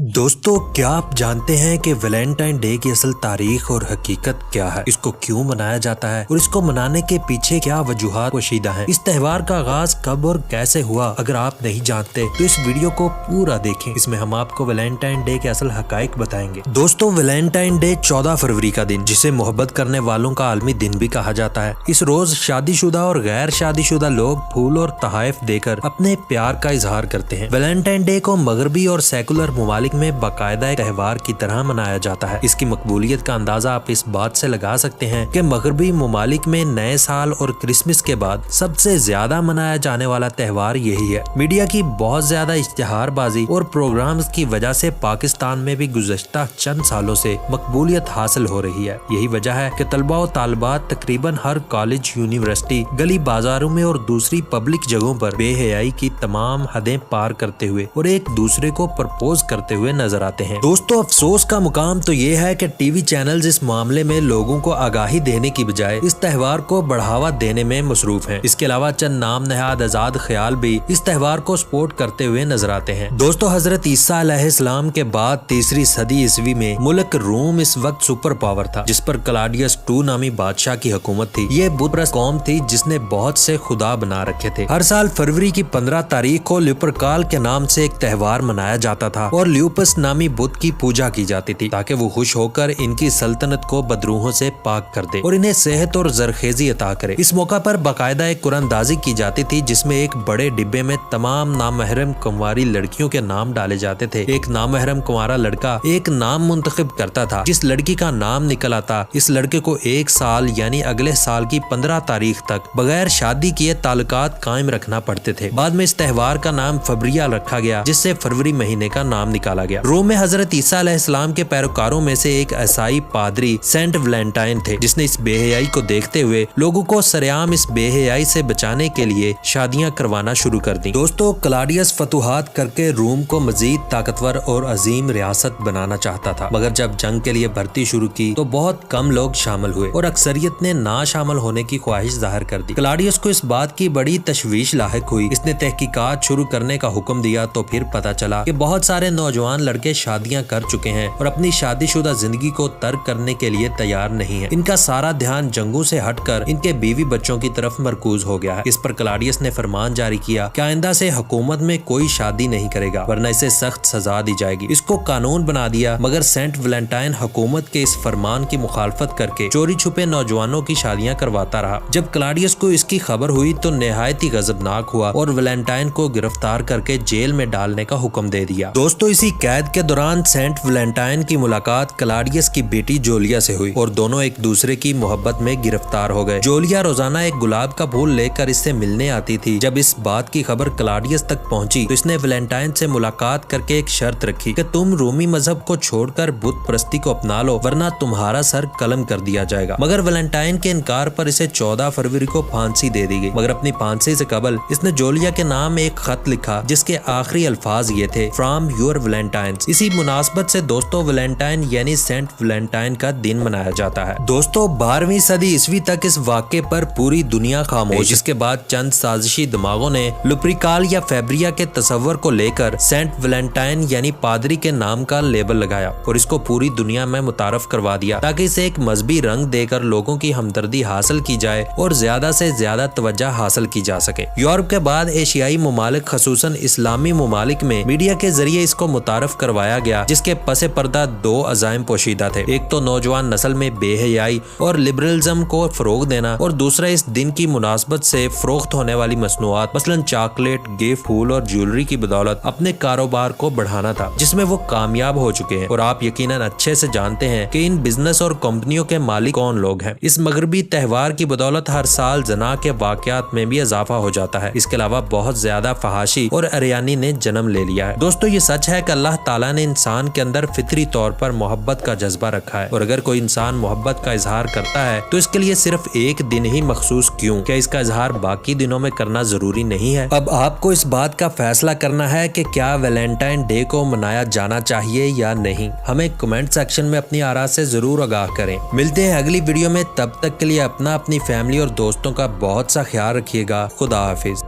दोस्तों, क्या आप जानते हैं कि वैलेंटाइन डे की असल तारीख और हकीकत क्या है, इसको क्यों मनाया जाता है और इसको मनाने के पीछे क्या वजूहात पोशीदा हैं। इस त्योहार का आगाज कब और कैसे हुआ, अगर आप नहीं जानते तो इस वीडियो को पूरा देखें। इसमें हम आपको वैलेंटाइन डे के असल हकाइक बताएंगे। दोस्तों, वैलेंटाइन डे 14 फरवरी का दिन, जिसे मोहब्बत करने वालों का आलमी दिन भी कहा जाता है। इस रोज शादीशुदा और गैर शादीशुदा लोग फूल और तोहफे देकर अपने प्यार का इजहार करते हैं। वैलेंटाइन डे को मगरबी और सेकुलर ममालिक में बाकायदा एक त्योहार की तरह मनाया जाता है। इसकी मकबूलियत का अंदाजा आप इस बात से लगा सकते हैं कि मगरबी ममालिक में नए साल और क्रिसमस के बाद सबसे ज्यादा मनाया जाने वाला त्योहार यही है। मीडिया की बहुत ज्यादा इश्तिहारबाजी और प्रोग्राम्स की वजह से पाकिस्तान में भी गुज़श्ता चंद सालों से मकबूलियत हासिल हो रही है। यही वजह है कि तलबा और तालिबात तकरीबन हर कॉलेज, यूनिवर्सिटी, गली बाजारों में और दूसरी पब्लिक जगहों पर बेहयाई की तमाम हदें पार करते हुए और एक दूसरे को प्रपोज करते हुए नजर आते हैं। दोस्तों, अफसोस का मुकाम तो ये है कि टीवी चैनल्स इस मामले में लोगों को आगाही देने की बजाय इस त्योहार को बढ़ावा देने में मसरूफ हैं। इसके अलावा चंद नाम नहाद आजाद ख्याल भी इस त्योहार को सपोर्ट करते हुए नजर आते हैं। दोस्तों, हजरत ईसा अलैहिस्सलाम के बाद तीसरी सदी ईस्वी में मुल्क रोम इस वक्त सुपर पावर था, जिस पर क्लॉडियस II नामी बादशाह की हुकूमत थी। ये बुतप्रस्त कौम थी जिसने बहुत से खुदा बना रखे थे। हर साल फरवरी की 15 तारीख को ल्यूपरकाल के नाम से एक त्योहार मनाया जाता था और ल्यूपस नामी बुद्ध की पूजा की जाती थी ताकि वो खुश होकर इनकी सल्तनत को बदरूहों से पाक कर दे और इन्हें सेहत और जरखेजी अता करे। इस मौका पर बाकायदा एक कुरानदाजी की जाती थी जिसमें एक बड़े डिब्बे में तमाम नामहरम कुंवारी लड़कियों के नाम डाले जाते थे। एक नामहरम कुंवारा लड़का एक नाम मुंतखब करता था। जिस लड़की का नाम निकल आता, इस लड़के को 1 साल यानी अगले साल की 15 तारीख तक बगैर शादी किए ताल्लुकात कायम रखना पड़ते थे। बाद में इस त्योहार का नाम फबरिया रखा गया, जिससे फरवरी महीने का नाम निकाला गया। रोम में हजरत ईसा अलैहिस्सलाम के पैरोकारों में से एक ईसाई पादरी सेंट वैलेंटाइन थे, जिसने इस बेहयाई को देखते हुए लोगों को सरेआम इस बेहयाई से बचाने के लिए शादियां करवाना शुरू कर दी। दोस्तों, क्लॉडियस फतुहात करके रोम को मजीद ताकतवर और अजीम रियासत बनाना चाहता था, मगर जब जंग के लिए भर्ती शुरू की तो बहुत कम लोग शामिल हुए और अक्सरियत ने ना शामिल होने की ख्वाहिश जाहिर कर दी। क्लॉडियस को इस बात की बड़ी तशवीश लाहिक हुई। इसने तहकीकात शुरू करने का हुक्म दिया तो फिर पता चला कि बहुत सारे नौजवान लड़के शादियां कर चुके हैं और अपनी शादीशुदा जिंदगी को तर्क करने के लिए तैयार नहीं है। इनका सारा ध्यान जंगों से हटकर इनके बीवी बच्चों की तरफ मरकूज हो गया है। इस पर क्लॉडियस ने फरमान जारी किया कि आइंदा से हुकूमत में कोई शादी नहीं करेगा, वरना इसे सख्त सजा दी जाएगी। इसको कानून बना दिया, मगर सेंट वैलेंटाइन हुकूमत के इस फरमान की मुखालफत करके चोरी छुपे नौजवानों की शादियां करवाता रहा। जब क्लॉडियस को इसकी खबर हुई तो निहायत ही गजबनाक हुआ और वैलेंटाइन को गिरफ्तार करके जेल में डालने का हुक्म दे दिया। दोस्तों, इसी कैद के दौरान सेंट वैलेंटाइन की मुलाकात क्लॉडियस की बेटी जोलिया से हुई और दोनों एक दूसरे की मोहब्बत में गिरफ्तार हो गए। जोलिया रोजाना एक गुलाब का फूल लेकर इससे मिलने आती थी। जब इस बात की खबर क्लॉडियस तक पहुंची तो इसने वैलेंटाइन से मुलाकात करके एक शर्त रखी कि तुम रोमी मजहब को छोड़कर बुत परस्ती को अपना लो, वरना तुम्हारा सर कलम कर दिया जाएगा। मगर वैलेंटाइन के इनकार पर इसे 14 फरवरी को फांसी दे दी गई। मगर अपनी फांसी से कबल इसने जोलिया के नाम एक खत लिखा जिसके आखिरी अल्फाज ये थे, फ्रॉम योर वैलेंटाइन्स। इसी मुनासबत से दोस्तों वैलेंटाइन यानी सेंट वैलेंटाइन का दिन मनाया जाता है। दोस्तों, 12वीं सदी ईस्वी तक इस वाक़े पर पूरी दुनिया खामोश। जिसके बाद चंद साजिशी दिमागों ने लुप्रिकाल या फैब्रिया के तस्वर को लेकर सेंट वैलेंटाइन यानी पादरी के नाम का लेबल लगाया और इसको पूरी दुनिया में मुतारफ करवा दिया ताकि इसे एक मजहबी रंग देकर लोगों की हमदर्दी हासिल की जाए और ज्यादा से ज्यादा तवज्जो हासिल की जा सके। यूरोप के बाद एशियाई ममालिक खसूसन इस्लामी ममालिक में मीडिया के जरिए इसको मुतारफ करवाया गया, जिसके पसे पर्दा 2 अजाइम पोशीदा थे। एक तो नौजवान नस्ल में बेहयाई और लिबरलिज्म को फरोग देना और दूसरा इस दिन की मुनासबत से फरोख्त होने वाली मसनूआत मसलन चॉकलेट, गिफ्ट, फूल और ज्वेलरी की बदौलत अपने कारोबार को बढ़ाना था, जिसमें वो कामयाब हो चुके हैं। और आप यकीनन अच्छे से जानते हैं कि इन बिजनेस और कंपनियों के मालिक कौन लोग हैं। इस मगरबी त्योहार की बदौलत हर साल जना के वाकयात में भी इजाफा हो जाता है। इसके अलावा बहुत ज्यादा फहाशी और अरियानी ने जन्म ले लिया है। दोस्तों, ये सच है कि अल्लाह ताला ने इंसान के अंदर फितरी तौर पर मोहब्बत का जज्बा रखा है और अगर कोई इंसान मोहब्बत का इजहार करता है तो इसके लिए सिर्फ एक दिन ही मखसूस क्यों, क्या इसका इजहार बाकी दिनों में करना जरूरी नहीं है? अब आपको इस बात का फैसला करना है कि क्या वैलेंटाइन डे को मनाया जाना चाहिए या नहीं। हमें कमेंट सेक्शन में अपनी आरा से जरूर आगाह करें। मिलते हैं अगली वीडियो में, तब तक के लिए अपनी फैमिली और दोस्तों का बहुत सा ख्याल रखिएगा। खुदा हाफिज।